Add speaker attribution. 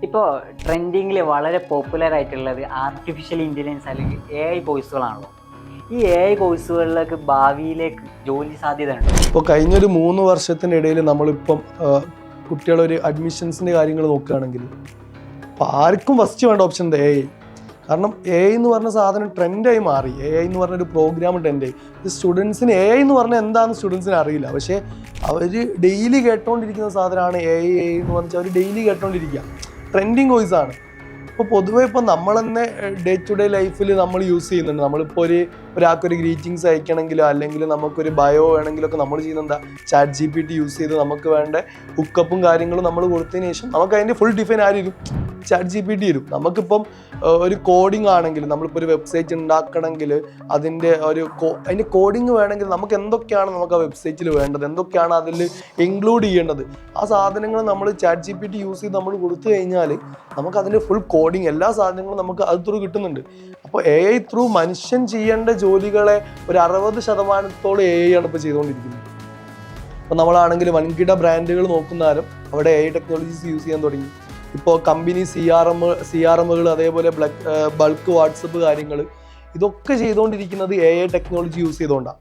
Speaker 1: ഇപ്പോൾ ട്രെൻഡിങ്ങിൽ വളരെ പോപ്പുലർ ആയിട്ടുള്ളത് ആർട്ടിഫിഷ്യൽ ഇൻ്റലിജൻസ് അല്ലെങ്കിൽ AI കോഴ്സുകളാണല്ലോ. ഈ AI കോഴ്സുകളിലേക്ക് ഭാവിയിലേക്ക് ജോലി സാധ്യത ഉണ്ട്.
Speaker 2: ഇപ്പോൾ കഴിഞ്ഞൊരു 3 വർഷത്തിനിടയിൽ നമ്മളിപ്പം കുട്ടികളൊരു അഡ്മിഷൻസിൻ്റെ കാര്യങ്ങൾ നോക്കുകയാണെങ്കിൽ അപ്പോൾ ആർക്കും ഫസ്റ്റ് വേണ്ട ഓപ്ഷൻ ഉണ്ട് AI. കാരണം AI എന്ന് പറഞ്ഞ സാധനം ട്രെൻഡായി മാറി. AI എന്ന് പറഞ്ഞൊരു പ്രോഗ്രാം ട്രെൻഡായി. ഇത് സ്റ്റുഡൻസിന് AI എന്ന് പറഞ്ഞാൽ എന്താണെന്ന് സ്റ്റുഡൻസിന് അറിയില്ല. പക്ഷേ അവർ ഡെയിലി കേട്ടുകൊണ്ടിരിക്കുന്ന സാധനമാണ് AI എന്ന് പറഞ്ഞാൽ അവർ ഡെയിലി കേട്ടുകൊണ്ടിരിക്കുക. ട്രെൻഡിങ് കോഴ്സാണ്. ഇപ്പോൾ പൊതുവേ ഇപ്പോൾ നമ്മൾ തന്നെ ഡേ ടു ഡേ ലൈഫിൽ നമ്മൾ യൂസ് ചെയ്യുന്നുണ്ട്. നമ്മളിപ്പോൾ ഒരാൾക്കൊരു ഗ്രീറ്റിങ്സ് അയക്കണമെങ്കിലോ അല്ലെങ്കിൽ നമുക്കൊരു ബയോ വേണമെങ്കിലൊക്കെ നമ്മൾ ചെയ്യുന്ന എന്താ ChatGPT യൂസ് ചെയ്ത് നമുക്ക് വേണ്ട ഹുക്കപ്പും കാര്യങ്ങളും നമ്മൾ കൊടുത്തതിന് ശേഷം നമുക്ക് അതിൻ്റെ ഫുൾ ഡിഫൈൻ ആരും ChatGPT വരും. നമുക്കിപ്പം ഒരു കോഡിങ് ആണെങ്കിൽ നമ്മളിപ്പോൾ ഒരു വെബ്സൈറ്റ് ഉണ്ടാക്കണമെങ്കിൽ അതിൻ്റെ കോഡിങ് വേണമെങ്കിൽ നമുക്ക് എന്തൊക്കെയാണ് നമുക്ക് ആ വെബ്സൈറ്റിൽ വേണ്ടത്, എന്തൊക്കെയാണ് അതിൽ ഇൻക്ലൂഡ് ചെയ്യേണ്ടത്, ആ സാധനങ്ങൾ നമ്മൾ ChatGPT യൂസ് ചെയ്ത് നമ്മൾ കൊടുത്തു കഴിഞ്ഞാൽ നമുക്ക് അതിൻ്റെ ഫുൾ കോഡിങ് എല്ലാ സാധനങ്ങളും നമുക്ക് അത് ത്രൂ കിട്ടുന്നുണ്ട്. അപ്പോൾ AI ത്രൂ മനുഷ്യൻ ചെയ്യേണ്ട ജോലികളെ ഒരു 60% AI ആണ് ഇപ്പോൾ ചെയ്തുകൊണ്ടിരിക്കുന്നത്. അപ്പോൾ നമ്മളാണെങ്കിൽ വൻകിട ബ്രാൻഡുകൾ നോക്കുന്നാലും അവിടെ AI ടെക്നോളജീസ് യൂസ് ചെയ്യാൻ തുടങ്ങി. ഇപ്പോൾ കമ്പനി CRMകൾ അതേപോലെ ബൾക്ക് വാട്സപ്പ് കാര്യങ്ങൾ ഇതൊക്കെ ചെയ്തുകൊണ്ടിരിക്കുന്നത് AI ടെക്നോളജി യൂസ് ചെയ്തുകൊണ്ടാണ്.